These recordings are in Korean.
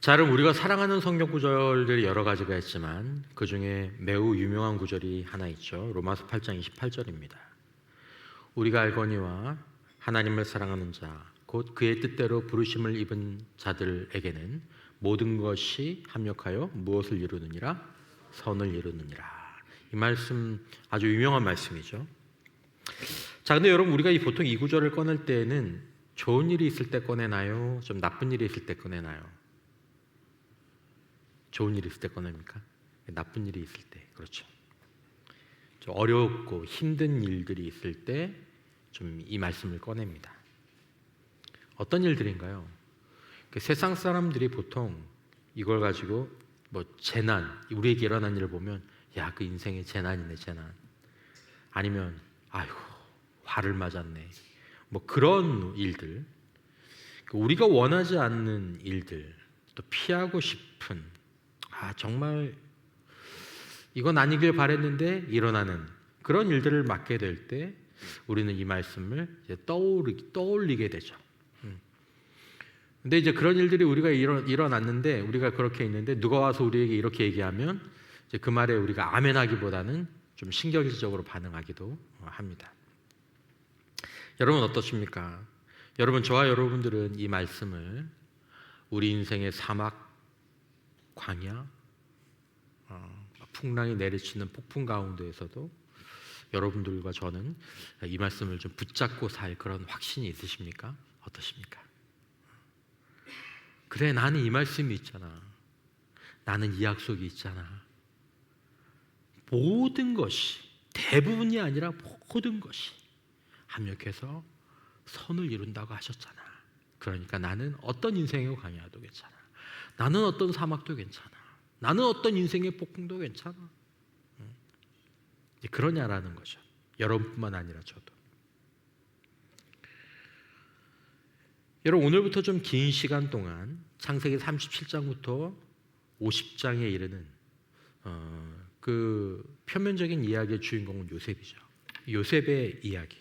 자, 그럼 우리가 사랑하는 성경 구절들이 여러 가지가 있지만 그 중에 매우 유명한 구절이 하나 있죠. 로마서 8장 28절입니다. 우리가 알거니와 하나님을 사랑하는 자, 곧 그의 뜻대로 부르심을 입은 자들에게는 모든 것이 합력하여 무엇을 이루느니라? 선을 이루느니라. 이 말씀 아주 유명한 말씀이죠. 자, 근데 여러분, 우리가 보통 이 구절을 꺼낼 때에는 좋은 일이 있을 때 꺼내나요? 좀 나쁜 일이 있을 때 꺼내나요? 좋은 일이 있을 때 꺼냅니까? 나쁜 일이 있을 때, 그렇죠. 좀 어렵고 힘든 일들이 있을 때 좀 이 말씀을 꺼냅니다. 어떤 일들인가요? 세상 사람들이 보통 이걸 가지고 뭐 재난, 우리에게 일어난 일을 보면 야, 그 인생의 재난이네, 재난. 아니면 아이고, 화를 맞았네. 뭐 그런 일들, 우리가 원하지 않는 일들, 또 피하고 싶은, 정말 이건 아니길 바랬는데 일어나는 그런 일들을 맡게 될 때 우리는 이 말씀을 이제 떠올리게 되죠. 근데 이제 그런 일들이 우리가 일어났는데, 우리가 그렇게 있는데 누가 와서 우리에게 이렇게 얘기하면 이제 그 말에 우리가 아멘하기보다는 좀 신경질적으로 반응하기도 합니다. 여러분 어떻습니까? 여러분, 저와 여러분들은 이 말씀을 우리 인생의 사막, 광야, 풍랑이 내리치는 폭풍 가운데에서도 여러분들과 저는 이 말씀을 좀 붙잡고 살 그런 확신이 있으십니까? 어떠십니까? 그래, 나는 이 말씀이 있잖아. 나는 이 약속이 있잖아. 모든 것이, 대부분이 아니라 모든 것이 합력해서 선을 이룬다고 하셨잖아. 그러니까 나는 어떤 인생의 광야도 괜찮아. 나는 어떤 사막도 괜찮아. 나는 어떤 인생의 폭풍도 괜찮아. 그러냐라는 거죠. 여러분뿐만 아니라 저도. 여러분, 오늘부터 좀 긴 시간 동안 창세기 37장부터 50장에 이르는 그 표면적인 이야기의 주인공은 요셉이죠. 요셉의 이야기,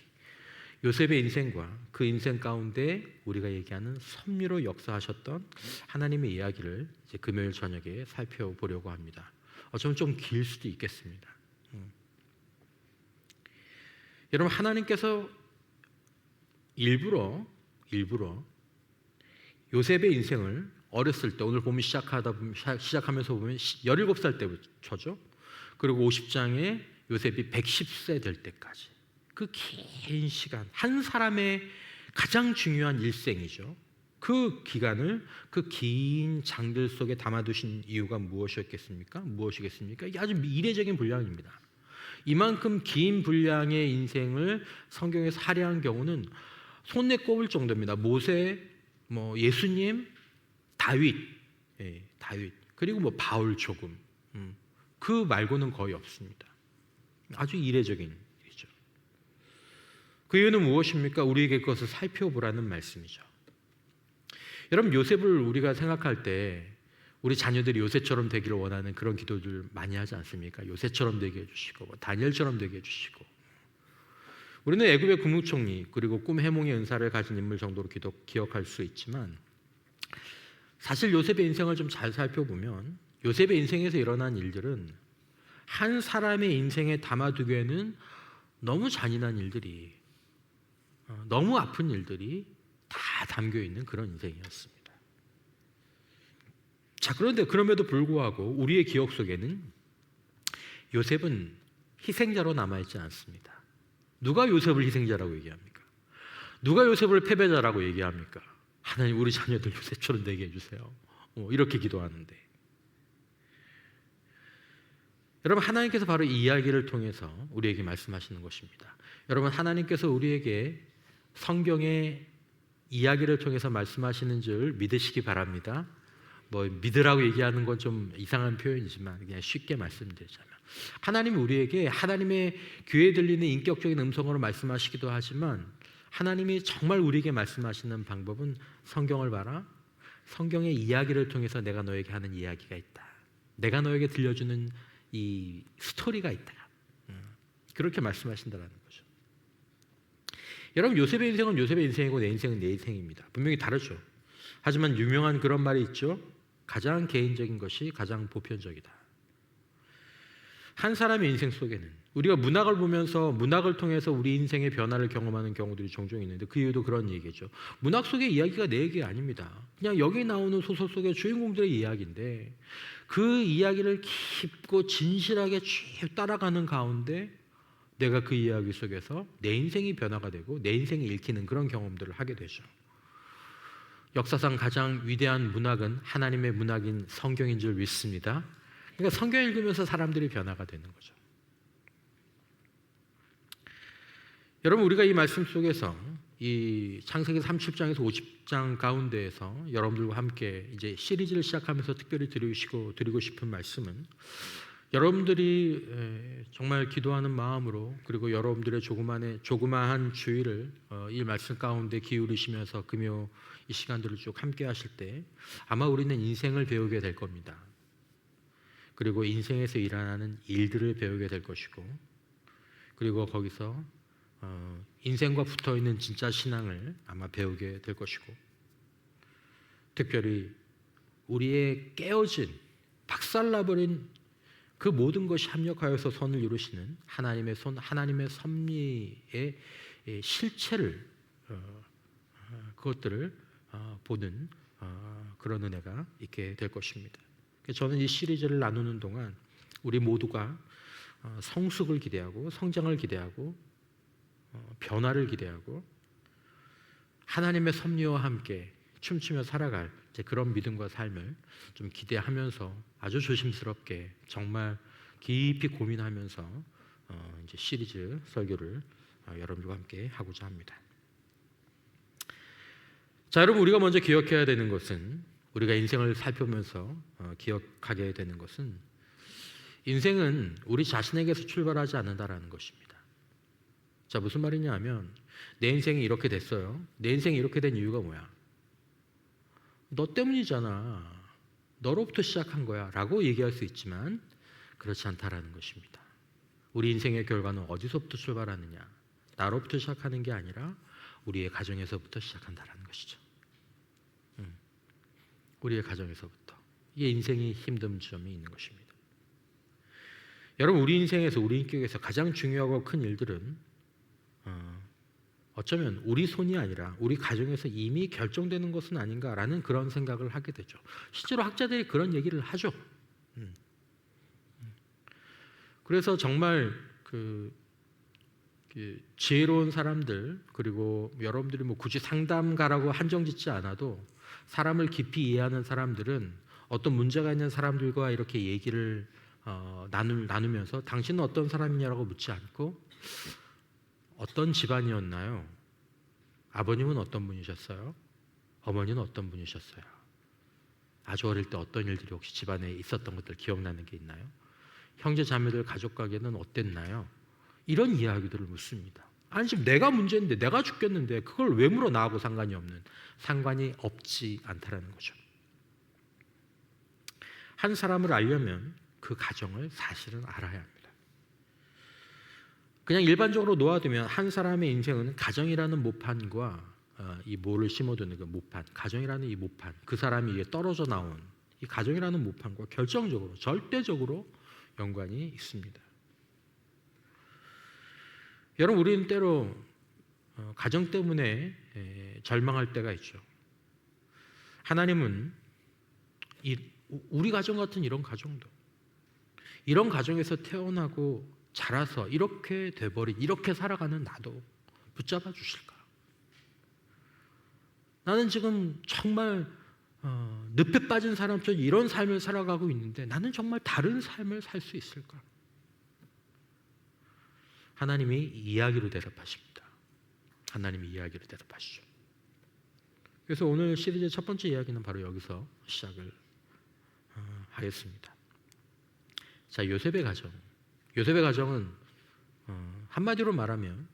요셉의 인생과 그 인생 가운데 우리가 얘기하는 섭리로 역사하셨던 하나님의 이야기를 이제 금요일 저녁에 살펴보려고 합니다. 어쩌면 좀 길 수도 있겠습니다. 여러분, 하나님께서 일부러 요셉의 인생을 어렸을 때, 오늘 보면 시작하면서 보면 17살 때부터죠. 그리고 50장에 요셉이 110세 될 때까지 그 긴 시간, 한 사람의 가장 중요한 일생이죠. 그 기간을 그 긴 장들 속에 담아두신 이유가 무엇이겠습니까? 이게 아주 이례적인 분량입니다. 이만큼 긴 분량의 인생을 성경에서 할애한 경우는 손에 꼽을 정도입니다. 모세, 예수님, 다윗, 그리고 바울 조금, 그 말고는 거의 없습니다. 아주 이례적인 일이죠. 그 이유는 무엇입니까? 우리에게 그것을 살펴보라는 말씀이죠. 여러분, 요셉을 우리가 생각할 때 우리 자녀들이 요셉처럼 되기를 원하는 그런 기도들 많이 하지 않습니까? 요셉처럼 되게 해주시고, 다니엘처럼 되게 해주시고. 우리는 애굽의 국무총리, 그리고 꿈 해몽의 은사를 가진 인물 정도로 기억할 수 있지만, 사실 요셉의 인생을 좀 잘 살펴보면 요셉의 인생에서 일어난 일들은 한 사람의 인생에 담아두기에는 너무 잔인한 일들이, 너무 아픈 일들이 다 담겨있는 그런 인생이었습니다. 자, 그런데 그럼에도 불구하고 우리의 기억 속에는 요셉은 희생자로 남아있지 않습니다. 누가 요셉을 희생자라고 얘기합니까? 누가 요셉을 패배자라고 얘기합니까? 하나님, 우리 자녀들 요셉처럼 되게 해주세요. 이렇게 기도하는데, 여러분, 하나님께서 바로 이 이야기를 통해서 우리에게 말씀하시는 것입니다. 여러분, 하나님께서 우리에게 성경의 이야기를 통해서 말씀하시는 줄 믿으시기 바랍니다. 믿으라고 얘기하는 건 좀 이상한 표현이지만 그냥 쉽게 말씀드리자면, 하나님이 우리에게 하나님의 귀에 들리는 인격적인 음성으로 말씀하시기도 하지만, 하나님이 정말 우리에게 말씀하시는 방법은 성경을 봐라, 성경의 이야기를 통해서 내가 너에게 하는 이야기가 있다, 내가 너에게 들려주는 이 스토리가 있다, 그렇게 말씀하신다는 거죠. 여러분, 요셉의 인생은 요셉의 인생이고 내 인생은 내 인생입니다. 분명히 다르죠. 하지만 유명한 그런 말이 있죠. 가장 개인적인 것이 가장 보편적이다. 한 사람의 인생 속에는 우리가 문학을 보면서 문학을 통해서 우리 인생의 변화를 경험하는 경우들이 종종 있는데 그 이유도 그런 얘기죠. 문학 속의 이야기가 내 얘기 아닙니다. 그냥 여기 나오는 소설 속의 주인공들의 이야기인데 그 이야기를 깊고 진실하게 쭉 따라가는 가운데 내가 그 이야기 속에서 내 인생이 변화가 되고 내 인생이 읽히는 그런 경험들을 하게 되죠. 역사상 가장 위대한 문학은 하나님의 문학인 성경인 줄 믿습니다. 그러니까 성경 읽으면서 사람들이 변화가 되는 거죠. 여러분, 우리가 이 말씀 속에서 이 창세기 30장에서 50장 가운데에서 여러분들과 함께 이제 시리즈를 시작하면서 특별히 드리고 싶은 말씀은 여러분들이 정말 기도하는 마음으로 그리고 여러분들의 조그마한 주의를 이 말씀 가운데 기울이시면서 금요 이 시간들을 쭉 함께 하실 때 아마 우리는 인생을 배우게 될 겁니다. 그리고 인생에서 일어나는 일들을 배우게 될 것이고 그리고 거기서 인생과 붙어있는 진짜 신앙을 아마 배우게 될 것이고 특별히 우리의 깨어진 박살나버린 그 모든 것이 합력하여서 선을 이루시는 하나님의 손, 하나님의 섭리의 실체를 그것들을 보는 그런 은혜가 있게 될 것입니다. 저는 이 시리즈를 나누는 동안 우리 모두가 성숙을 기대하고 성장을 기대하고 변화를 기대하고 하나님의 섭리와 함께 춤추며 살아갈 그런 믿음과 삶을 좀 기대하면서 아주 조심스럽게 정말 깊이 고민하면서 이제 시리즈 설교를 여러분들과 함께 하고자 합니다. 자, 여러분, 우리가 먼저 기억해야 되는 것은 우리가 인생을 살펴보면서 기억하게 되는 것은 인생은 우리 자신에게서 출발하지 않는다라는 것입니다. 자, 무슨 말이냐 하면 내 인생이 이렇게 됐어요. 내 인생이 이렇게 된 이유가 뭐야? 너 때문이잖아. 너로부터 시작한 거야 라고 얘기할 수 있지만 그렇지 않다라는 것입니다. 우리 인생의 결과는 어디서부터 출발하느냐? 나로부터 시작하는 게 아니라 우리의 가정에서부터 시작한다라는 것이죠. 우리의 가정에서부터. 이게 인생이 힘든 점이 있는 것입니다. 여러분, 우리 인생에서 우리 인격에서 가장 중요하고 큰 일들은 어쩌면 우리 손이 아니라 우리 가정에서 이미 결정되는 것은 아닌가라는 그런 생각을 하게 되죠. 실제로 학자들이 그런 얘기를 하죠. 그래서 정말 그 지혜로운 사람들 그리고 여러분들이 뭐 굳이 상담가라고 한정짓지 않아도 사람을 깊이 이해하는 사람들은 어떤 문제가 있는 사람들과 이렇게 얘기를 나누면서 당신은 어떤 사람이냐라고 묻지 않고 어떤 집안이었나요? 아버님은 어떤 분이셨어요? 어머니는 어떤 분이셨어요? 아주 어릴 때 어떤 일들이 혹시 집안에 있었던 것들 기억나는 게 있나요? 형제 자매들 가족 관계는 어땠나요? 이런 이야기들을 묻습니다. 아니 지금 내가 문제인데 내가 죽겠는데 그걸 왜 물어 나하고 상관이 없지 않다라는 거죠. 한 사람을 알려면 그 가정을 사실은 알아야 합니다. 그냥 일반적으로 놓아두면 한 사람의 인생은 가정이라는 모판과 이 모를 심어두는 그 모판, 가정이라는 이 모판, 그 사람이 이게 떨어져 나온 이 가정이라는 모판과 결정적으로, 절대적으로 연관이 있습니다. 여러분, 우리는 때로 가정 때문에 절망할 때가 있죠. 하나님은 우리 가정 같은 이런 가정도, 이런 가정에서 태어나고 자라서 이렇게 돼버린, 이렇게 살아가는 나도 붙잡아 주실까? 나는 지금 정말 늪에 빠진 사람처럼 이런 삶을 살아가고 있는데 나는 정말 다른 삶을 살 수 있을까? 하나님이 이야기로 대답하십니다. 하나님이 이야기로 대답하시죠. 그래서 오늘 시리즈의 첫 번째 이야기는 바로 여기서 시작을 하겠습니다. 자, 요셉의 가정. 요셉의 가정은 한마디로 말하면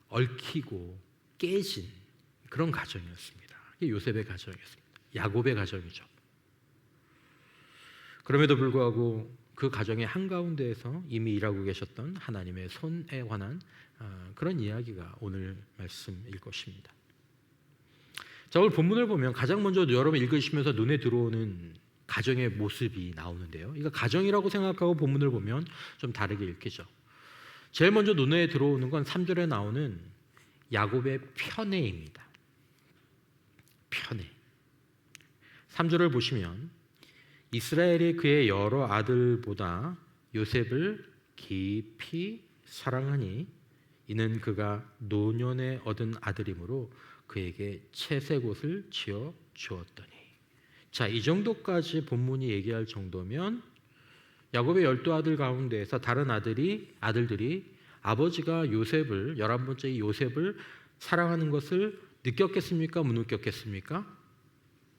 얽히고 깨진 그런 가정이었습니다. 이게 요셉의 가정이었습니다. 야곱의 가정이죠. 그럼에도 불구하고 그 가정의 한가운데에서 이미 일하고 계셨던 하나님의 손에 관한 그런 이야기가 오늘 말씀일 것입니다. 자, 오늘 본문을 보면 가장 먼저 여러분 읽으시면서 눈에 들어오는 가정의 모습이 나오는데요. 이거 가정이라고 생각하고 본문을 보면 좀 다르게 읽히죠. 제일 먼저 눈에 들어오는 건 3절에 나오는 야곱의 편애입니다. 편애. 3절을 보시면 이스라엘이 그의 여러 아들보다 요셉을 깊이 사랑하니 이는 그가 노년에 얻은 아들이므로 그에게 채색옷을 지어 주었더니. 자, 이 정도까지 본문이 얘기할 정도면 야곱의 12아들 가운데에서 다른 아들들이 아버지가 요셉을 11번째 요셉을 사랑하는 것을 느꼈겠습니까? 못 느꼈겠습니까?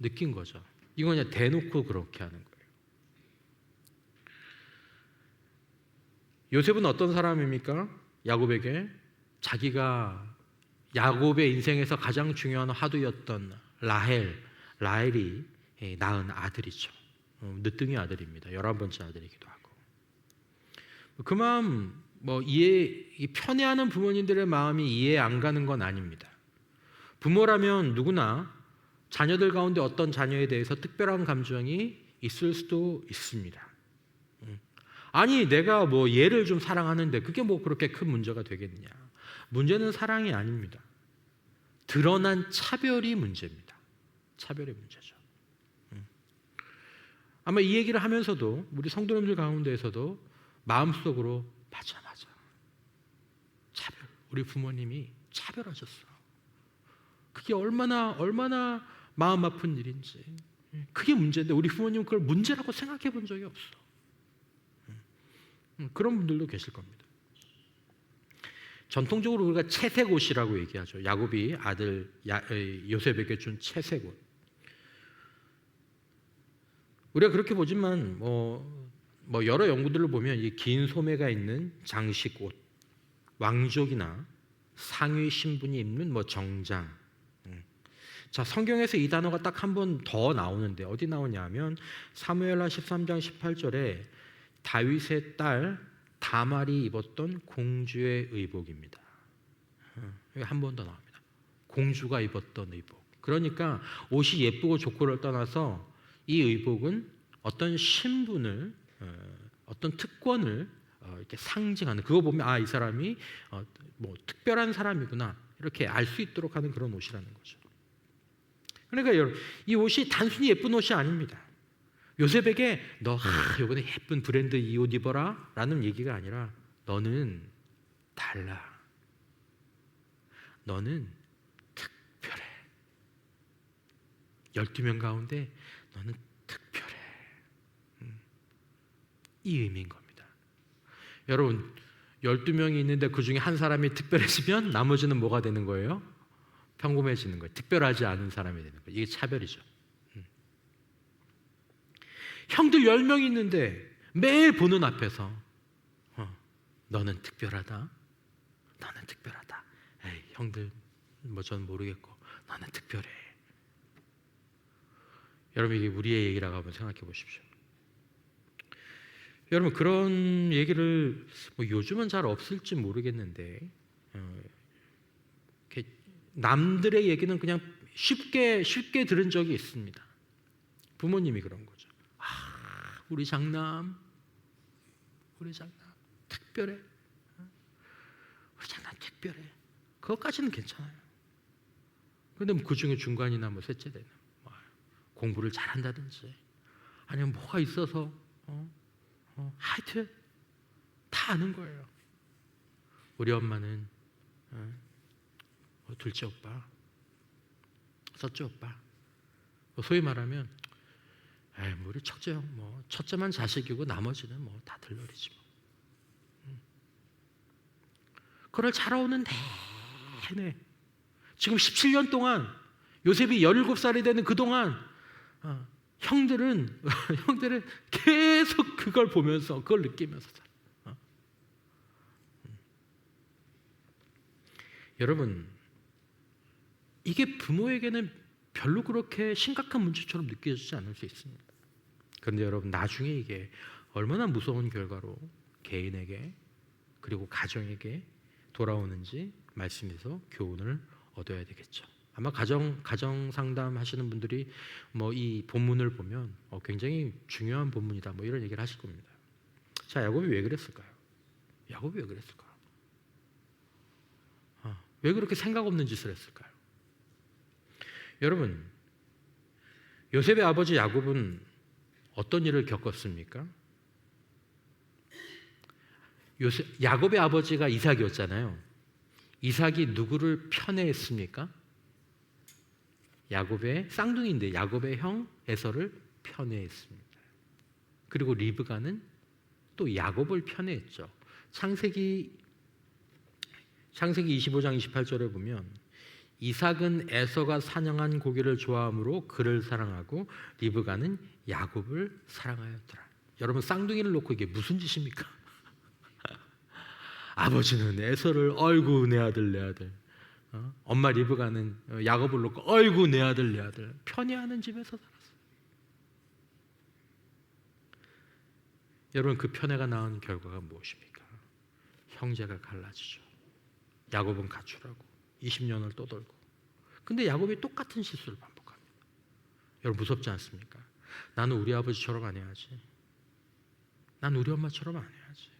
느낀 거죠. 이건 그냥 대놓고 그렇게 하는 거예요. 요셉은 어떤 사람입니까? 야곱에게 자기가 야곱의 인생에서 가장 중요한 화두였던 라헬이 낳은 아들이죠. 늦둥이 아들입니다. 11번째 아들이기도 하고. 그 마음 편애하는 부모님들의 마음이 이해 안 가는 건 아닙니다. 부모라면 누구나 자녀들 가운데 어떤 자녀에 대해서 특별한 감정이 있을 수도 있습니다. 아니 내가 얘를 좀 사랑하는데 그게 그렇게 큰 문제가 되겠느냐. 문제는 사랑이 아닙니다. 드러난 차별이 문제입니다. 차별의 문제죠. 아마 이 얘기를 하면서도 우리 성도님들 가운데에서도 마음속으로 맞아 차별, 우리 부모님이 차별하셨어. 그게 얼마나 마음 아픈 일인지. 그게 문제인데 우리 부모님은 그걸 문제라고 생각해 본 적이 없어. 그런 분들도 계실 겁니다. 전통적으로 우리가 채색옷이라고 얘기하죠. 야곱이 아들 요셉에게 준 채색옷. 우리가 그렇게 보지만 여러 연구들을 보면 이 긴 소매가 있는 장식옷, 왕족이나 상위 신분이 입는 정장. 자, 성경에서 이 단어가 딱 한 번 더 나오는데 어디 나오냐면 사무엘하 13장 18절에 다윗의 딸 다말이 입었던 공주의 의복입니다. 여기 한 번 더 나옵니다. 공주가 입었던 의복. 그러니까 옷이 예쁘고 좋고를 떠나서 이 의복은 어떤 신분을, 어떤 특권을 이렇게 상징하는, 그거 보면 이 사람이 특별한 사람이구나 이렇게 알 수 있도록 하는 그런 옷이라는 거죠. 그러니까 여러분, 이 옷이 단순히 예쁜 옷이 아닙니다. 요셉에게 너 이번에 예쁜 브랜드 이 옷 입어라 라는 얘기가 아니라 너는 달라. 너는 특별해. 12명 가운데 너는 특별해. 이 의미인 겁니다. 여러분 12명이 있는데 그 중에 한 사람이 특별해지면 나머지는 뭐가 되는 거예요? 평범해지는 거예요. 특별하지 않은 사람이 되는 거예요. 이게 차별이죠. 형들 10명 있는데 매일 보는 앞에서 너는 특별하다. 너는 특별하다. 에이, 형들 전 모르겠고 너는 특별해. 여러분 이게 우리의 얘기라고 한번 생각해 보십시오. 여러분 그런 얘기를 요즘은 잘 없을지 모르겠는데 남들의 얘기는 그냥 쉽게 들은 적이 있습니다. 부모님이 그런 거죠. 우리 장남 특별해. 우리 장남 특별해. 그것까지는 괜찮아요. 그런데 그 중에 중간이나 셋째 되는 공부를 잘한다든지 아니면 뭐가 있어서 하여튼 다 아는 거예요. 우리 엄마는 둘째 오빠, 셋째 오빠, 소위 말하면 우리 첫째 형 첫째만 자식이고 나머지는 다 들러리지 그걸 자라오는 내내 지금 17년 동안 요셉이 17살이 되는 그동안 형들은 계속 그걸 보면서 그걸 느끼면서 여러분 이게 부모에게는 별로 그렇게 심각한 문제처럼 느껴지지 않을 수 있습니다. 그런데 여러분 나중에 이게 얼마나 무서운 결과로 개인에게 그리고 가정에게 돌아오는지 말씀에서 교훈을 얻어야 되겠죠. 아마 가정 상담 하시는 분들이 뭐 이 본문을 보면 굉장히 중요한 본문이다 뭐 이런 얘기를 하실 겁니다. 자, 야곱이 왜 그랬을까요? 야곱이 왜 그랬을까요? 왜 그렇게 생각 없는 짓을 했을까요? 여러분, 요셉의 아버지 야곱은 어떤 일을 겪었습니까? 야곱의 아버지가 이삭이었잖아요. 이삭이 누구를 편애했습니까? 야곱의 쌍둥이인데 야곱의 형 에서를 편애했습니다. 그리고 리브가는 또 야곱을 편애했죠. 창세기 25장 28절에 보면 이삭은 에서가 사냥한 고기를 좋아하므로 그를 사랑하고 리브가는 야곱을 사랑하였더라. 여러분, 쌍둥이를 놓고 이게 무슨 짓입니까? 아버지는 에서를 어이구 내 아들 엄마 리브가는 야곱을 놓고 어이구 내 아들 편애하는 집에서 살았어요. 여러분, 그 편애가 낳은 결과가 무엇입니까? 형제가 갈라지죠. 야곱은 가출하고 20년을 떠돌고. 근데 야곱이 똑같은 실수를 반복합니다. 여러분, 무섭지 않습니까? 나는 우리 아버지처럼 안 해야지. 난 우리 엄마처럼 안 해야지.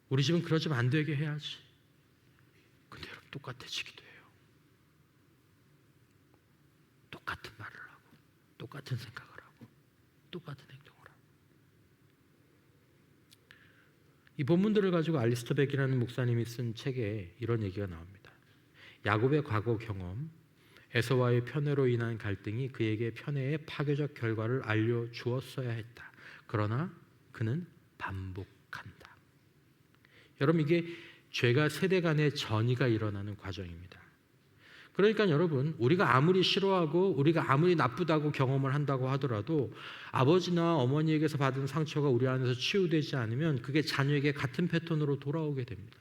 우리 집은 그러지면 안 되게 해야지. 근데 여러분, 똑같아지기도 해요. 똑같은 말을 하고 똑같은 생각을 하고 똑같은 행동을 하고. 이 본문들을 가지고 알리스터 백이라는 목사님이 쓴 책에 이런 얘기가 나옵니다. 야곱의 과거 경험, 에서와의 편애로 인한 갈등이 그에게 편애의 파괴적 결과를 알려주었어야 했다. 그러나 그는 반복한다. 여러분, 이게 죄가 세대 간의 전이가 일어나는 과정입니다. 그러니까 여러분, 우리가 아무리 싫어하고 우리가 아무리 나쁘다고 경험을 한다고 하더라도 아버지나 어머니에게서 받은 상처가 우리 안에서 치유되지 않으면 그게 자녀에게 같은 패턴으로 돌아오게 됩니다.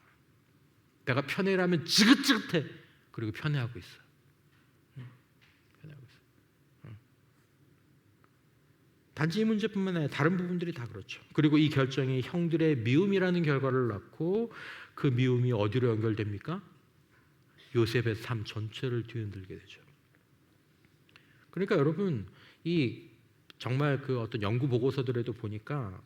내가 편애라면 지긋지긋해. 그리고 편애하고 있어. 편애하고 있어. 단지 이 문제뿐만 아니라 다른 부분들이 다 그렇죠. 그리고 이 결정이 형들의 미움이라는 결과를 낳고 그 미움이 어디로 연결됩니까? 요셉의 삶 전체를 뒤흔들게 되죠. 그러니까 여러분, 이 정말 그 어떤 연구 보고서들에도 보니까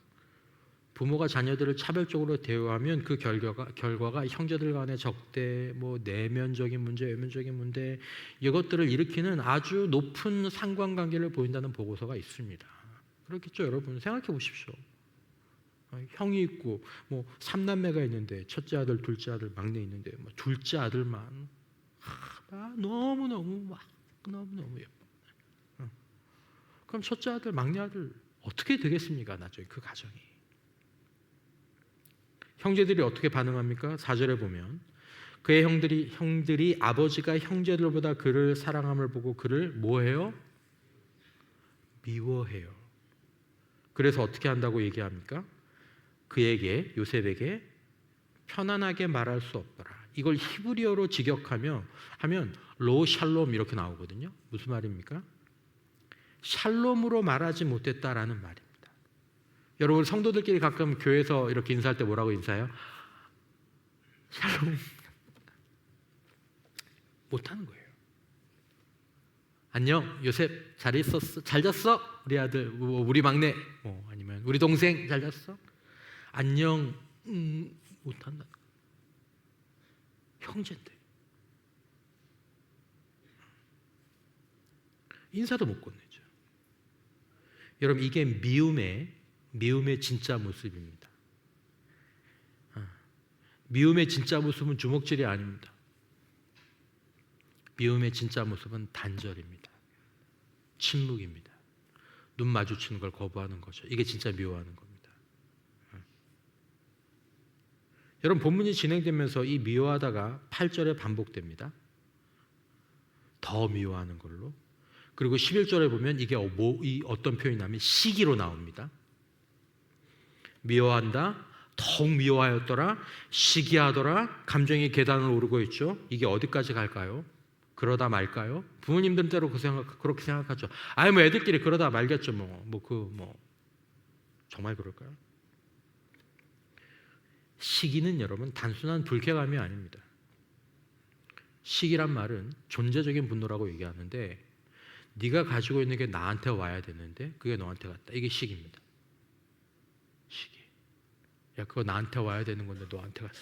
부모가 자녀들을 차별적으로 대우하면 그 결과가 형제들 간의 적대, 뭐 내면적인 문제, 외면적인 문제, 이것들을 일으키는 아주 높은 상관관계를 보인다는 보고서가 있습니다. 그렇겠죠, 여러분? 생각해 보십시오. 형이 있고 뭐 3남매가 있는데 첫째 아들, 둘째 아들, 막내 있는데 뭐 둘째 아들만 너무너무 예뻐. 그럼 첫째 아들, 막내 아들 어떻게 되겠습니까? 나중에 그 가정이. 형제들이 어떻게 반응합니까? 4절에 보면 그의 형들이 아버지가 형제들보다 그를 사랑함을 보고 그를 뭐해요? 미워해요. 그래서 어떻게 한다고 얘기합니까? 그에게, 요셉에게 편안하게 말할 수 없더라. 이걸 히브리어로 직역하면 로 샬롬 이렇게 나오거든요. 무슨 말입니까? 샬롬으로 말하지 못했다라는 말입니다. 여러분, 성도들끼리 가끔 교회에서 이렇게 인사할 때 뭐라고 인사해요? 샬롬. 못하는 거예요. 안녕 요셉, 잘 있었어? 잘 잤어? 우리 아들, 우리 막내, 아니면 우리 동생 잘 잤어? 안녕. 못한다. 형제인데 인사도 못 건네죠. 여러분, 이게 미움의 진짜 모습입니다. 미움의 진짜 모습은 주먹질이 아닙니다. 미움의 진짜 모습은 단절입니다. 침묵입니다. 눈 마주치는 걸 거부하는 거죠. 이게 진짜 미워하는 겁니다. 여러분, 본문이 진행되면서 이 미워하다가 8절에 반복됩니다. 더 미워하는 걸로. 그리고 11절에 보면 이게 어떤 표현이 나면 시기로 나옵니다. 미워한다, 더욱 미워하였더라, 시기하더라, 감정이 계단을 오르고 있죠. 이게 어디까지 갈까요? 그러다 말까요? 부모님들 때로 그렇게 생각하죠. 뭐 애들끼리 그러다 말겠죠. 정말 그럴까요? 시기는 여러분 단순한 불쾌감이 아닙니다. 시기란 말은 존재적인 분노라고 얘기하는데 네가 가지고 있는 게 나한테 와야 되는데 그게 너한테 갔다. 이게 시기입니다. 시기. 야, 그거 나한테 와야 되는 건데 너한테 갔어.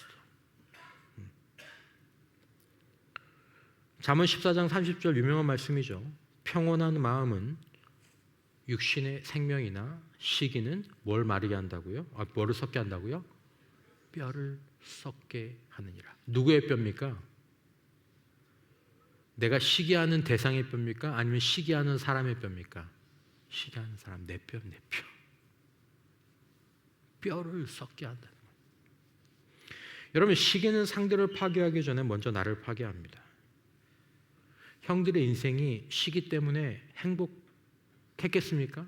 잠언 14장 30절 유명한 말씀이죠. 평온한 마음은 육신의 생명이나 시기는 뭘 마르게 한다고요? 뭐를 썩게 한다고요? 뼈를 썩게 하느니라. 누구의 뼈입니까? 내가 시기하는 대상의 뼈입니까? 아니면 시기하는 사람의 뼈입니까? 시기하는 사람, 내 뼈, 내 뼈. 뼈를 썩게 한다는 거예요. 여러분, 시기는 상대를 파괴하기 전에 먼저 나를 파괴합니다. 형들의 인생이 시기 때문에 행복했겠습니까?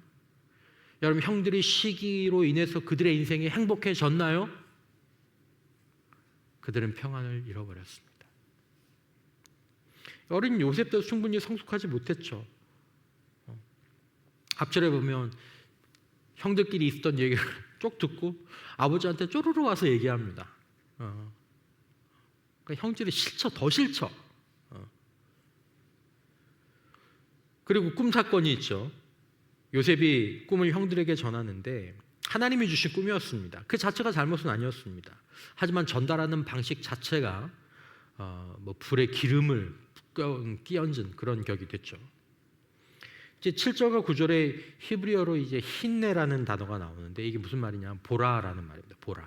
여러분, 형들이 시기로 인해서 그들의 인생이 행복해졌나요? 그들은 평안을 잃어버렸습니다. 어린 요셉도 충분히 성숙하지 못했죠. 앞절에 보면 형들끼리 있었던 얘기를 쭉 듣고 아버지한테 쪼르르 와서 얘기합니다. 그러니까 형들이 싫죠, 더 싫죠. 그리고 꿈 사건이 있죠. 요셉이 꿈을 형들에게 전하는데 하나님이 주신 꿈이었습니다. 그 자체가 잘못은 아니었습니다. 하지만 전달하는 방식 자체가 불에 기름을 끼얹은 그런 격이 됐죠. 이제 7절과 9절에 히브리어로 이제 힌네라는 단어가 나오는데 이게 무슨 말이냐? 보라라는 말입니다. 보라.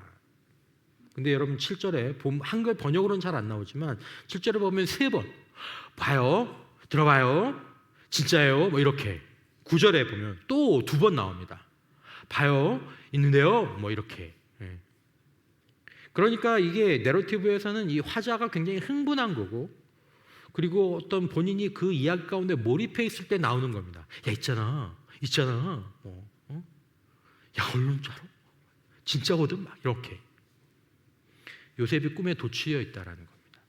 근데 여러분 7절에 한글 번역으로는 잘 안 나오지만 7절에 보면 3번 봐요, 들어봐요, 진짜예요, 뭐 이렇게. 9절에 보면 또 2번 나옵니다. 봐요, 있는데요, 뭐 이렇게. 그러니까 이게 내러티브에서는 이 화자가 굉장히 흥분한 거고, 그리고 어떤 본인이 그 이야기 가운데 몰입해 있을 때 나오는 겁니다. 야, 있잖아. 야, 얼른 줄 알아? 진짜거든? 막 이렇게. 요셉이 꿈에 도취해 있다라는 겁니다.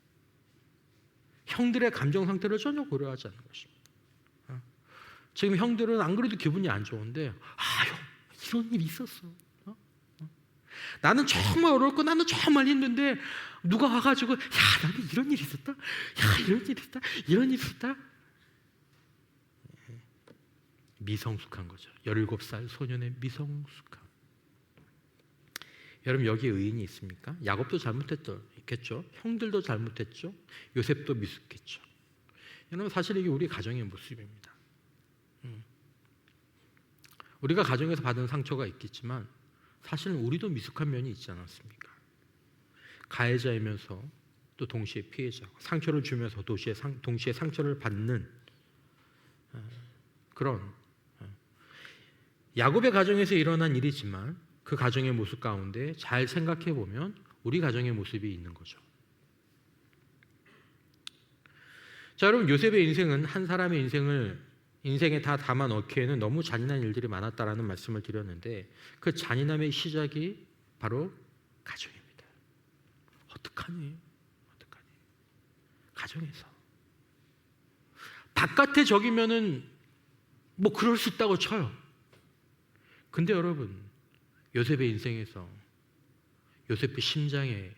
형들의 감정 상태를 전혀 고려하지 않는 것입니다. 지금 형들은 안 그래도 기분이 안 좋은데, 형, 이런 일이 있었어. 나는 정말 어려웠고 나는 정말 힘든데 누가 와가지고 야, 나는 이런 일이 있었다. 야, 이런 일이 있었다. 이런 일이 있었다. 미성숙한 거죠. 17살 소년의 미성숙함. 여러분, 여기에 의인이 있습니까? 야곱도 잘못했겠죠. 형들도 잘못했죠. 요셉도 미숙했죠. 여러분, 사실 이게 우리 가정의 모습입니다. 우리가 가정에서 받은 상처가 있겠지만 사실은 우리도 미숙한 면이 있지 않았습니까? 가해자이면서 또 동시에 피해자, 상처를 주면서 동시에 상처를 받는 그런 야곱의 가정에서 일어난 일이지만 그 가정의 모습 가운데 잘 생각해 보면 우리 가정의 모습이 있는 거죠. 자, 여러분, 요셉의 인생은 한 사람의 인생에 다 담아 넣기에는 너무 잔인한 일들이 많았다라는 말씀을 드렸는데 그 잔인함의 시작이 바로 가정입니다. 어떡하니? 가정에서. 바깥에 적이면은 뭐 그럴 수 있다고 쳐요. 근데 여러분, 요셉의 인생에서 요셉의 심장에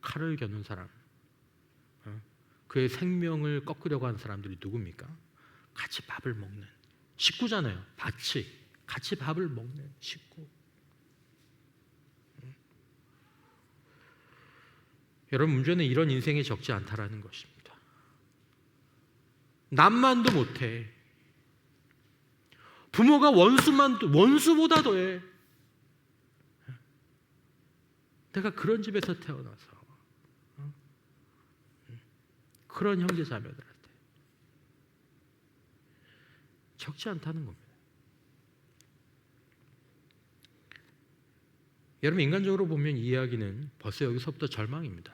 칼을 겨눈 사람, 그의 생명을 꺾으려고 하는 사람들이 누굽니까? 같이 밥을 먹는 식구잖아요. 같이 밥을 먹는 식구. 여러분, 문제는 이런 인생이 적지 않다라는 것입니다. 남만도 못해. 부모가 원수보다 더해. 내가 그런 집에서 태어나서 그런 형제 자매들한테 적지 않다는 겁니다. 여러분, 인간적으로 보면 이 이야기는 벌써 여기서부터 절망입니다.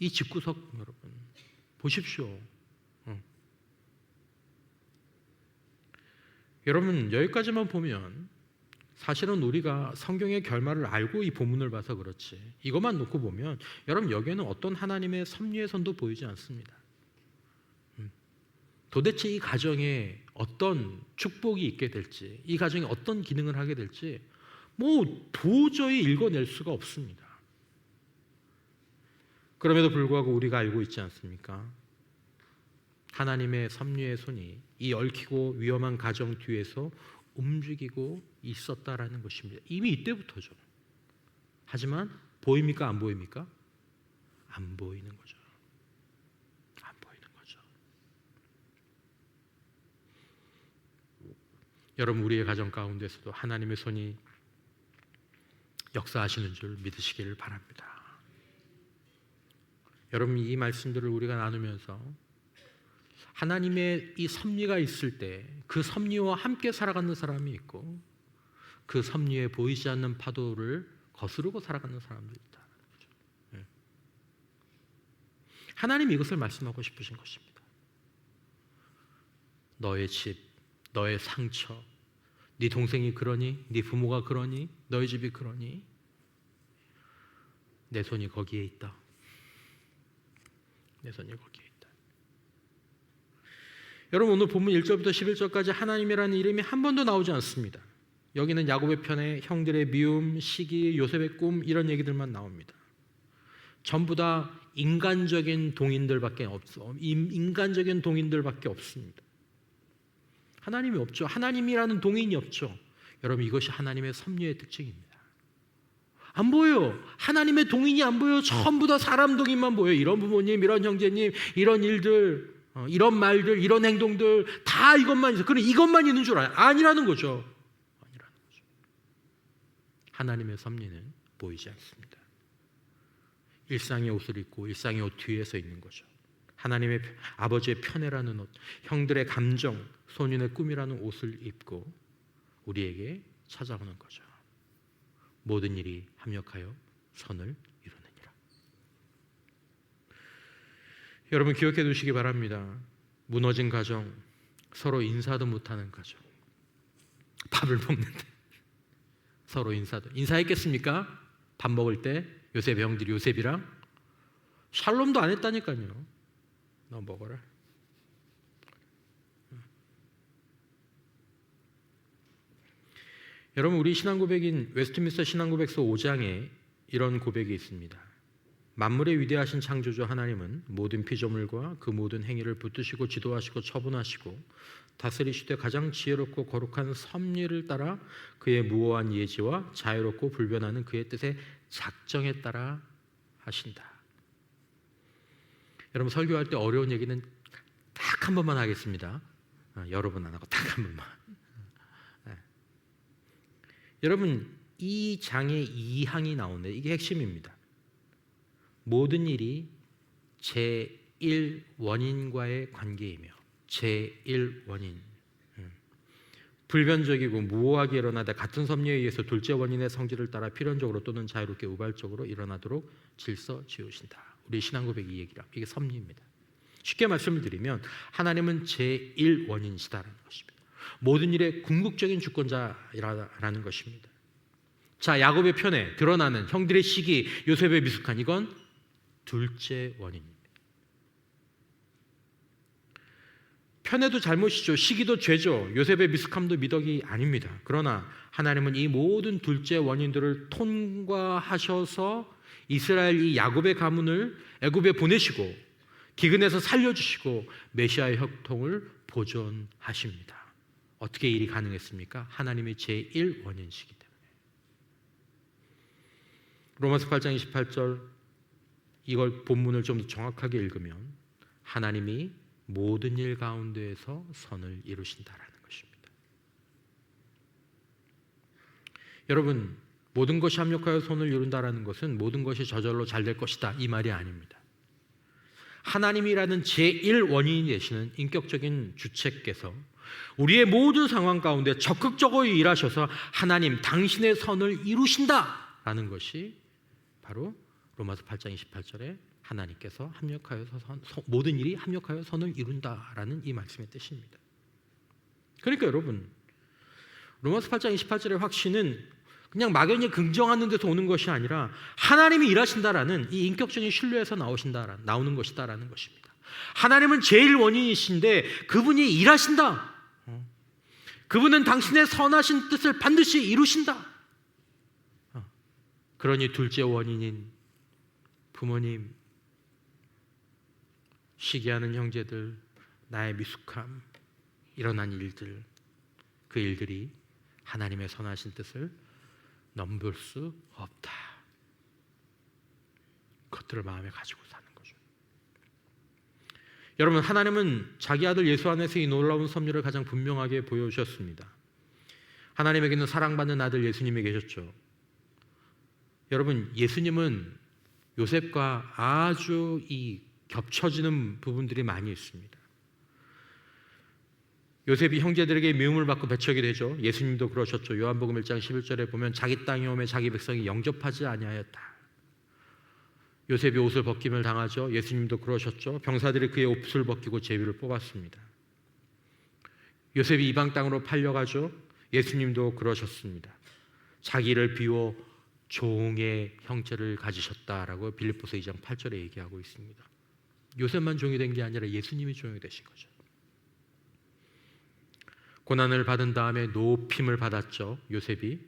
이 집구석 여러분 보십시오. 여러분, 여기까지만 보면 사실은 우리가 성경의 결말을 알고 이 본문을 봐서 그렇지, 이것만 놓고 보면 여러분, 여기에는 어떤 하나님의 섭리의 선도 보이지 않습니다. 도대체 이 가정에 어떤 축복이 있게 될지, 이 가정에 어떤 기능을 하게 될지 뭐 도저히 읽어낼 수가 없습니다. 그럼에도 불구하고 우리가 알고 있지 않습니까? 하나님의 섭리의 손이 이 얽히고 위험한 가정 뒤에서 움직이고 있었다라는 것입니다. 이미 이때부터죠. 하지만 보입니까? 안 보입니까? 안 보이는 거죠. 안 보이는 거죠. 여러분, 우리의 가정 가운데서도 하나님의 손이 역사하시는 줄 믿으시기를 바랍니다. 여러분, 이 말씀들을 우리가 나누면서 하나님의 이 섭리가 있을 때 그 섭리와 함께 살아가는 사람이 있고 그 섭리에 보이지 않는 파도를 거스르고 살아가는 사람들이 있다. 하나님이 이것을 말씀하고 싶으신 것입니다. 너의 집, 너의 상처, 네 동생이 그러니, 네 부모가 그러니, 너희 집이 그러니 내 손이 거기에 있다. 내 손이 거기에 있다. 여러분, 오늘 본문 1절부터 11절까지 하나님이라는 이름이 한 번도 나오지 않습니다. 여기는 야곱의 편에 형들의 미움, 시기, 요셉의 꿈 이런 얘기들만 나옵니다. 전부 다 인간적인 동인들밖에 없습니다. 하나님이 없죠. 하나님이라는 동인이 없죠. 여러분, 이것이 하나님의 섭리의 특징입니다. 안 보여요. 하나님의 동인이 안 보여요. 전부 다 사람 동인만 보여요. 이런 부모님, 이런 형제님, 이런 일들, 이런 말들, 이런 행동들 다 이것만 있어. 그럼 이것만 있는 줄 알아요. 아니라는 거죠. 아니라는 거죠. 하나님의 섭리는 보이지 않습니다. 일상의 옷을 입고 일상의 옷 뒤에 서 있는 거죠. 하나님의 아버지의 편애라는 옷, 형들의 감정, 소년의 꿈이라는 옷을 입고 우리에게 찾아오는 거죠. 모든 일이 합력하여 선을 이루느니라. 여러분, 기억해 두시기 바랍니다. 무너진 가정, 서로 인사도 못하는 가정, 밥을 먹는데 서로 인사했겠습니까? 밥 먹을 때 요셉의 형들이 요셉이랑 샬롬도 안 했다니까요. 너 먹어라. 여러분, 우리 신앙 고백인 웨스트민스터 신앙 고백서 5장에 이런 고백이 있습니다. 만물의 위대하신 창조주 하나님은 모든 피조물과 그 모든 행위를 붙드시고 지도하시고 처분하시고 다스리시되 가장 지혜롭고 거룩한 섭리를 따라 그의 무오한 예지와 자유롭고 불변하는 그의 뜻의 작정에 따라 하신다. 여러분, 설교할 때 어려운 얘기는 딱 한 번만 하겠습니다. 여러 번 안 하고 딱 한 번만. 여러분, 이 장에 2항이 나오는데 이게 핵심입니다. 모든 일이 제1원인과의 관계이며 제1원인, 불변적이고 무오하게 일어나되 같은 섭리에 의해서 둘째 원인의 성질을 따라 필연적으로 또는 자유롭게 우발적으로 일어나도록 질서 지으신다. 우리 신앙 고백이 이 얘기라. 이게 섭리입니다. 쉽게 말씀을 드리면 하나님은 제1원인이시다라는 것입니다. 모든 일의 궁극적인 주권자라는 것입니다. 자, 야곱의 편에 드러나는 형들의 시기, 요셉의 미숙한, 이건 둘째 원인입니다. 편애도 잘못이죠. 시기도 죄죠. 요셉의 미숙함도 미덕이 아닙니다. 그러나 하나님은 이 모든 둘째 원인들을 통과하셔서 이스라엘 이 야곱의 가문을 애굽에 보내시고 기근에서 살려주시고 메시아의 혈통을 보존하십니다. 어떻게 일이 가능했습니까? 하나님의 제1원인이시기 때문에. 로마서 8장 28절, 이걸 본문을 좀 더 정확하게 읽으면 하나님이 모든 일 가운데에서 선을 이루신다라는 것입니다. 여러분, 모든 것이 합력하여 선을 이룬다라는 것은 모든 것이 저절로 잘 될 것이다, 이 말이 아닙니다. 하나님이라는 제1원인이 되시는 인격적인 주체께서 우리의 모든 상황 가운데 적극적으로 일하셔서 하나님 당신의 선을 이루신다라는 것이 바로 로마서 8장 28절에 하나님께서 모든 일이 합력하여 선을 이룬다라는 이 말씀의 뜻입니다. 그러니까 여러분, 로마서 8장 28절의 확신은 그냥 막연히 긍정하는 데서 오는 것이 아니라 하나님이 일하신다라는 이 인격적인 신뢰에서 나오는 것이다라는 것입니다. 하나님은 제일 원인이신데 그분이 일하신다. 그분은 당신의 선하신 뜻을 반드시 이루신다. 그러니 둘째 원인인 부모님, 시기하는 형제들, 나의 미숙함, 일어난 일들, 그 일들이 하나님의 선하신 뜻을 넘볼 수 없다. 그것들을 마음에 가지고 사는 거죠. 여러분, 하나님은 자기 아들 예수 안에서 이 놀라운 섭리를 가장 분명하게 보여주셨습니다. 하나님에게는 사랑받는 아들 예수님이 계셨죠. 여러분, 예수님은 요셉과 아주 이 겹쳐지는 부분들이 많이 있습니다. 요셉이 형제들에게 미움을 받고 배척이 되죠. 예수님도 그러셨죠. 요한복음 1장 11절에 보면 자기 땅에 오매 자기 백성이 영접하지 아니하였다. 요셉이 옷을 벗김을 당하죠. 예수님도 그러셨죠. 병사들이 그의 옷을 벗기고 제비를 뽑았습니다. 요셉이 이방 땅으로 팔려가죠. 예수님도 그러셨습니다. 자기를 비워 종의 형체를 가지셨다라고 빌립보서 2장 8절에 얘기하고 있습니다. 요셉만 종이 된 게 아니라 예수님이 종이 되신 거죠. 고난을 받은 다음에 높임을 받았죠. 요셉이.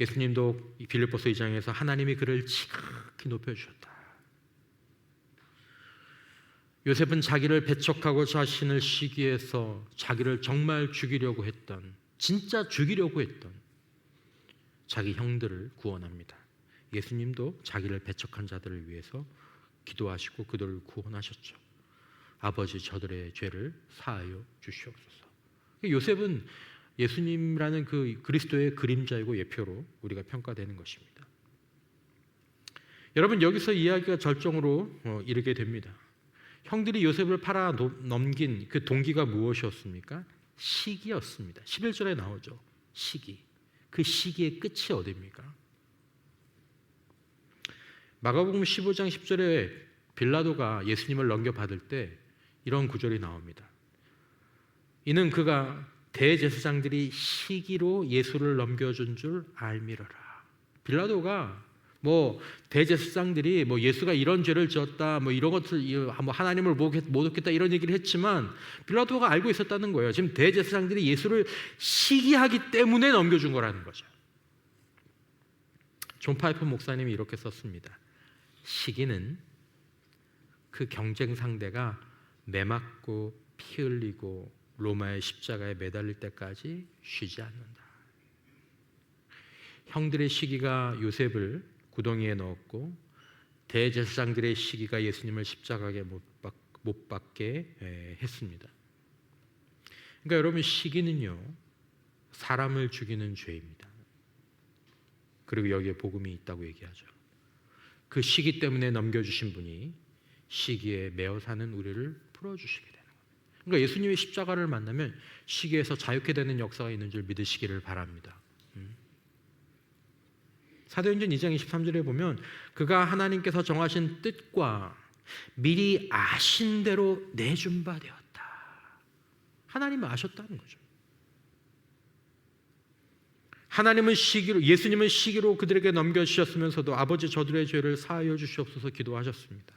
예수님도 빌립보서 2장에서 하나님이 그를 지극히 높여주셨다. 요셉은 자기를 배척하고 자신을 시기해서 자기를 정말 죽이려고 했던, 진짜 죽이려고 했던 자기 형들을 구원합니다. 예수님도 자기를 배척한 자들을 위해서 기도하시고 그들을 구원하셨죠. 아버지, 저들의 죄를 사하여 주시옵소서. 요셉은 예수님이라는 그 그리스도의 그림자이고 예표로 우리가 평가되는 것입니다. 여러분, 여기서 이야기가 절정으로 이르게 됩니다. 형들이 요셉을 팔아 넘긴 그 동기가 무엇이었습니까? 시기였습니다. 11절에 나오죠. 시기. 그 시기의 끝이 어디입니까? 마가복음 15장 10절에 빌라도가 예수님을 넘겨받을 때 이런 구절이 나옵니다. 이는 그가 대제사장들이 시기로 예수를 넘겨준 줄 알미러라. 빌라도가 대제사장들이 예수가 이런 죄를 지었다, 이런 것을 하나님을 모독했다 이런 얘기를 했지만 빌라도가 알고 있었다는 거예요. 지금 대제사장들이 예수를 시기하기 때문에 넘겨준 거라는 거죠. 존 파이프 목사님이 이렇게 썼습니다. 시기는 그 경쟁 상대가 매 맞고 피 흘리고 로마의 십자가에 매달릴 때까지 쉬지 않는다. 형들의 시기가 요셉을 구덩이에 넣었고 대제사장들의 시기가 예수님을 십자가에 못 박게 했습니다. 그러니까 여러분, 시기는요 사람을 죽이는 죄입니다. 그리고 여기에 복음이 있다고 얘기하죠. 그 시기 때문에 넘겨주신 분이 시기에 매어 사는 우리를 풀어주시게 되는 거예요. 그러니까 예수님의 십자가를 만나면 시기에서 자유케 되는 역사가 있는 줄 믿으시기를 바랍니다. 사도행전 2장 23절에 보면 그가 하나님께서 정하신 뜻과 미리 아신 대로 내준 바 되었다. 하나님은 아셨다는 거죠. 예수님은 시기로 그들에게 넘겨주셨으면서도 아버지, 저들의 죄를 사하여 주시옵소서 기도하셨습니다.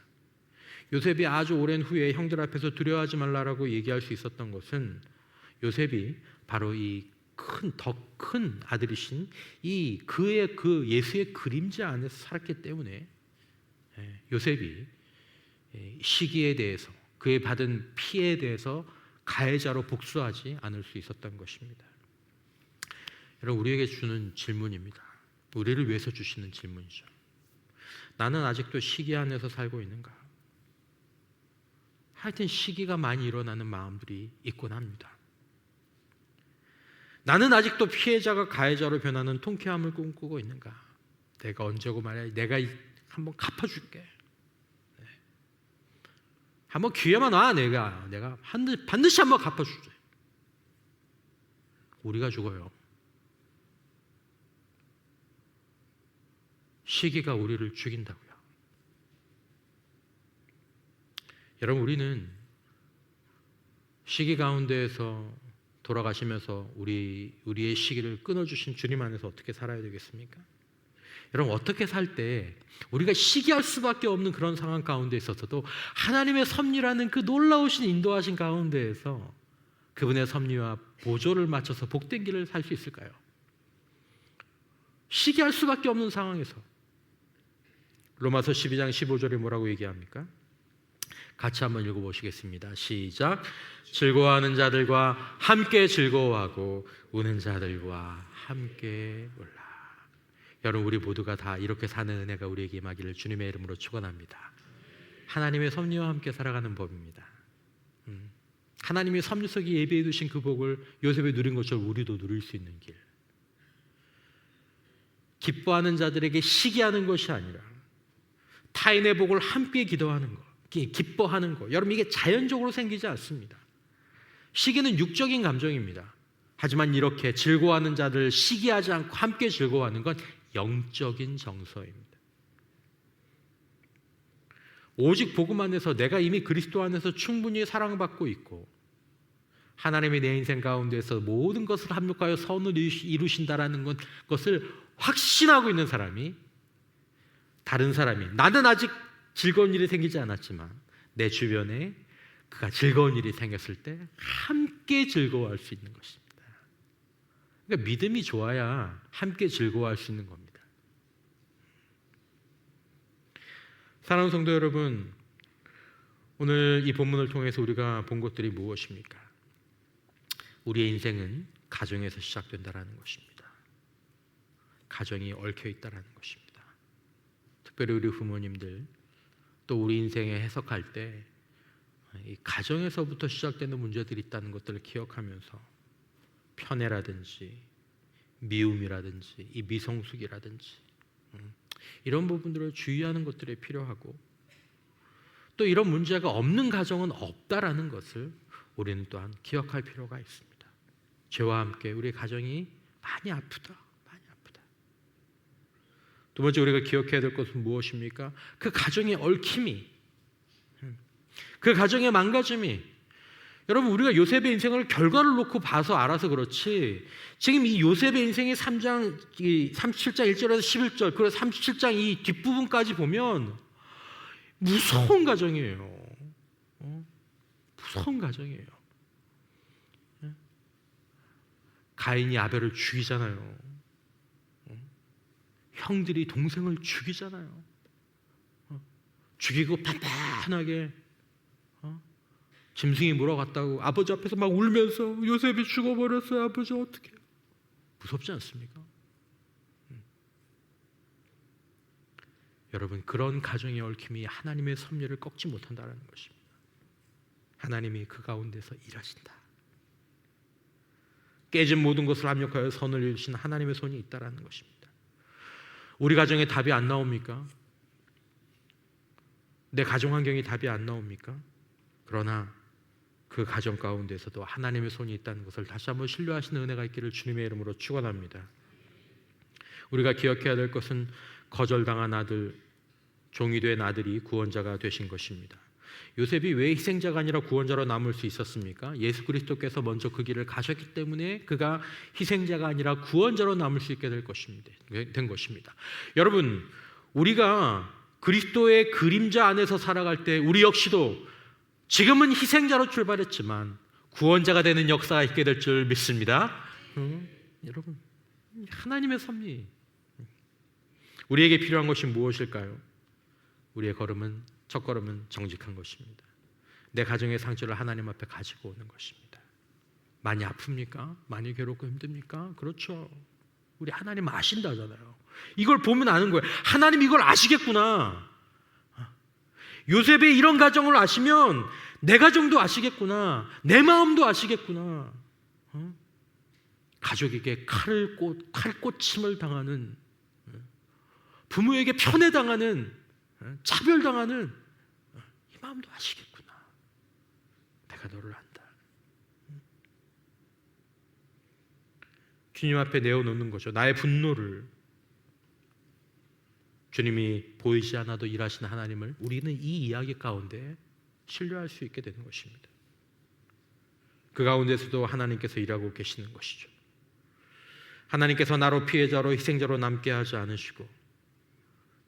요셉이 아주 오랜 후에 형들 앞에서 두려워하지 말라라고 얘기할 수 있었던 것은 요셉이 바로 더 큰 아들이신 그의 예수의 그림자 안에서 살았기 때문에 요셉이 시기에 대해서, 그의 받은 피해에 대해서 가해자로 복수하지 않을 수 있었던 것입니다. 여러분, 우리에게 주는 질문입니다. 우리를 위해서 주시는 질문이죠. 나는 아직도 시기 안에서 살고 있는가? 하여튼 시기가 많이 일어나는 마음들이 있곤 합니다. 나는 아직도 피해자가 가해자로 변하는 통쾌함을 꿈꾸고 있는가? 내가 언제고 말이야, 내가 한번 갚아줄게. 한번 기회만 와, 내가 반드시 한번 갚아주지. 우리가 죽어요. 시기가 우리를 죽인다고요. 여러분, 우리는 시기 가운데에서 돌아가시면서 우리의 시기를 끊어주신 주님 안에서 어떻게 살아야 되겠습니까? 여러분, 어떻게 살 때 우리가 시기할 수밖에 없는 그런 상황 가운데 있어서도 하나님의 섭리라는 그 놀라우신 인도하신 가운데에서 그분의 섭리와 보조를 맞춰서 복된 길을 살 수 있을까요? 시기할 수밖에 없는 상황에서 로마서 12장 15절에 뭐라고 얘기합니까? 같이 한번 읽어보시겠습니다. 시작. 즐거워하는 자들과 함께 즐거워하고 우는 자들과 함께 울라. 여러분, 우리 모두가 다 이렇게 사는 은혜가 우리에게 임하기를 주님의 이름으로 축원합니다. 하나님의 섭리와 함께 살아가는 법입니다. 하나님이 섭리 속에 예비해 두신 그 복을 요셉이 누린 것처럼 우리도 누릴 수 있는 길. 기뻐하는 자들에게 시기하는 것이 아니라 타인의 복을 함께 기도하는 것, 기뻐하는 것. 여러분, 이게 자연적으로 생기지 않습니다. 시기는 육적인 감정입니다. 하지만 이렇게 즐거워하는 자들 시기하지 않고 함께 즐거워하는 건 영적인 정서입니다. 오직 복음 안에서 내가 이미 그리스도 안에서 충분히 사랑받고 있고 하나님이 내 인생 가운데서 모든 것을 합력하여 선을 이루신다라는 것을 확신하고 있는 사람이, 다른 사람이, 나는 아직 즐거운 일이 생기지 않았지만 내 주변에 그가 즐거운 일이 생겼을 때 함께 즐거워할 수 있는 것입니다. 그러니까 믿음이 좋아야 함께 즐거워할 수 있는 겁니다. 사랑하는 성도 여러분, 오늘 이 본문을 통해서 우리가 본 것들이 무엇입니까? 우리의 인생은 가정에서 시작된다라는 것입니다. 가정이 얽혀 있다라는 것입니다. 특별히 우리 부모님들, 또 우리 인생에 해석할 때 이 가정에서부터 시작되는 문제들이 있다는 것들을 기억하면서 편애라든지 미움이라든지 이 미성숙이라든지 이런 부분들을 주의하는 것들이 필요하고, 또 이런 문제가 없는 가정은 없다라는 것을 우리는 또한 기억할 필요가 있습니다. 죄와 함께 우리 가정이 많이 아프다. 두 번째 우리가 기억해야 될 것은 무엇입니까? 그 가정의 얽힘이, 그 가정의 망가짐이, 여러분, 우리가 요셉의 인생을 결과를 놓고 봐서 알아서 그렇지, 지금 이 요셉의 인생의 3장, 37장 1절에서 11절, 그리고 37장 이 뒷부분까지 보면 무서운 가정이에요. 무서운 가정이에요. 가인이 아벨을 죽이잖아요. 형들이 동생을 죽이잖아요. 죽이고 편편하게 짐승이 물어갔다고 아버지 앞에서 막 울면서 요셉이 죽어버렸어요. 아버지 어떡해. 무섭지 않습니까? 여러분, 그런 가정의 얽힘이 하나님의 섭리를 꺾지 못한다는 것입니다. 하나님이 그 가운데서 일하신다. 깨진 모든 것을 합력하여 선을 이루신 하나님의 손이 있다는 것입니다. 우리 가정에 답이 안 나옵니까? 내 가정 환경이 답이 안 나옵니까? 그러나 그 가정 가운데서도 하나님의 손이 있다는 것을 다시 한번 신뢰하시는 은혜가 있기를 주님의 이름으로 축원합니다. 우리가 기억해야 될 것은 거절당한 아들, 종이 된 아들이 구원자가 되신 것입니다. 요셉이 왜 희생자가 아니라 구원자로 남을 수 있었습니까? 예수 그리스도께서 먼저 그 길을 가셨기 때문에 그가 희생자가 아니라 구원자로 남을 수 있게 된 것입니다. 여러분, 우리가 그리스도의 그림자 안에서 살아갈 때 우리 역시도 지금은 희생자로 출발했지만 구원자가 되는 역사가 있게 될 줄 믿습니다. 여러분, 하나님의 섭리. 우리에게 필요한 것이 무엇일까요? 우리의 첫 걸음은 정직한 것입니다. 내 가정의 상처를 하나님 앞에 가지고 오는 것입니다. 많이 아픕니까? 많이 괴롭고 힘듭니까? 그렇죠. 우리 하나님 아신다잖아요. 이걸 보면 아는 거예요. 하나님 이걸 아시겠구나. 요셉의 이런 가정을 아시면 내 가정도 아시겠구나. 내 마음도 아시겠구나. 가족에게 칼꽂힘을 당하는, 부모에게 편애당하는, 차별당하는 이 마음도 아시겠구나. 내가 너를 안다. 주님 앞에 내어놓는 거죠. 나의 분노를. 주님이 보이지 않아도 일하시는 하나님을 우리는 이 이야기 가운데 신뢰할 수 있게 되는 것입니다. 그 가운데서도 하나님께서 일하고 계시는 것이죠. 하나님께서 나로 피해자로 희생자로 남게 하지 않으시고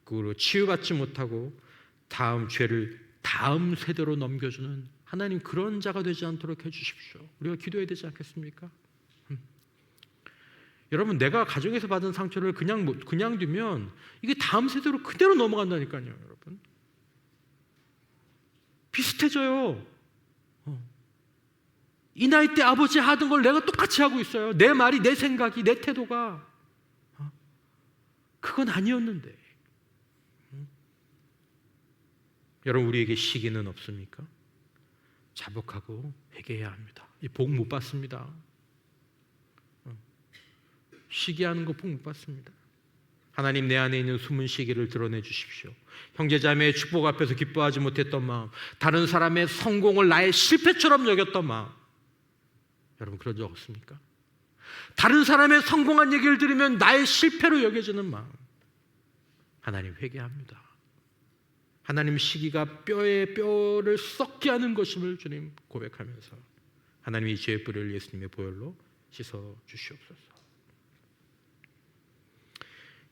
그로 치유받지 못하고 다음 죄를 다음 세대로 넘겨주는 하나님, 그런 자가 되지 않도록 해주십시오. 우리가 기도해야 되지 않겠습니까? 여러분, 내가 가정에서 받은 상처를 그냥 두면 이게 다음 세대로 그대로 넘어간다니까요. 여러분, 비슷해져요. 이 나이 때 아버지 하던 걸 내가 똑같이 하고 있어요. 내 말이, 내 생각이, 내 태도가 그건 아니었는데. 여러분, 우리에게 시기는 없습니까? 자복하고 회개해야 합니다. 이 복 못 받습니다. 시기하는 거 복 못 받습니다. 하나님, 내 안에 있는 숨은 시기를 드러내 주십시오. 형제자매의 축복 앞에서 기뻐하지 못했던 마음, 다른 사람의 성공을 나의 실패처럼 여겼던 마음, 여러분 그런 적 없습니까? 다른 사람의 성공한 얘기를 들으면 나의 실패로 여겨지는 마음, 하나님 회개합니다. 하나님, 시기가 뼈에 뼈를 썩게 하는 것임을 주님 고백하면서 하나님, 이 죄의 뿌리를 예수님의 보혈로 씻어 주시옵소서.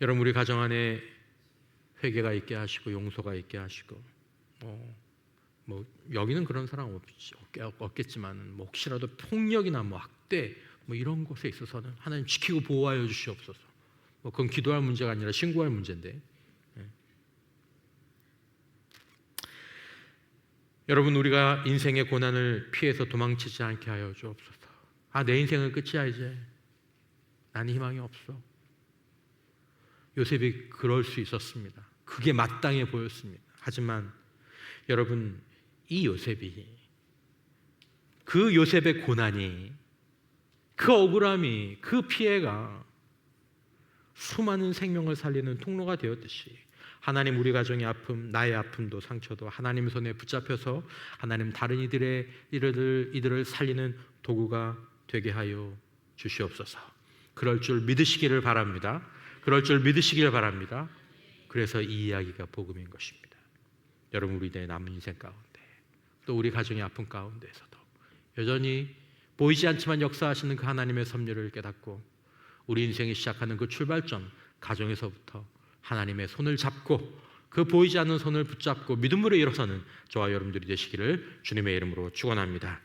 여러분, 우리 가정 안에 회개가 있게 하시고 용서가 있게 하시고 여기는 그런 사람 없겠지만 혹시라도 폭력이나 학대 이런 것에 있어서는 하나님 지키고 보호하여 주시옵소서. 그건 기도할 문제가 아니라 신고할 문제인데, 여러분, 우리가 인생의 고난을 피해서 도망치지 않게 하여 주옵소서. 내 인생은 끝이야, 이제 나는 희망이 없어. 요셉이 그럴 수 있었습니다. 그게 마땅해 보였습니다. 하지만 여러분, 이 요셉이, 그 요셉의 고난이, 그 억울함이, 그 피해가 수많은 생명을 살리는 통로가 되었듯이 하나님, 우리 가정의 아픔, 나의 아픔도 상처도 하나님 손에 붙잡혀서 하나님, 다른 이들을 살리는 도구가 되게 하여 주시옵소서. 그럴 줄 믿으시기를 바랍니다. 그럴 줄 믿으시기를 바랍니다. 그래서 이 이야기가 복음인 것입니다. 여러분, 우리 내 남은 인생 가운데, 또 우리 가정의 아픔 가운데에서도 여전히 보이지 않지만 역사하시는 그 하나님의 섭리를 깨닫고 우리 인생이 시작하는 그 출발점, 가정에서부터 하나님의 손을 잡고 그 보이지 않는 손을 붙잡고 믿음으로 일어서는 저와 여러분들이 되시기를 주님의 이름으로 축원합니다.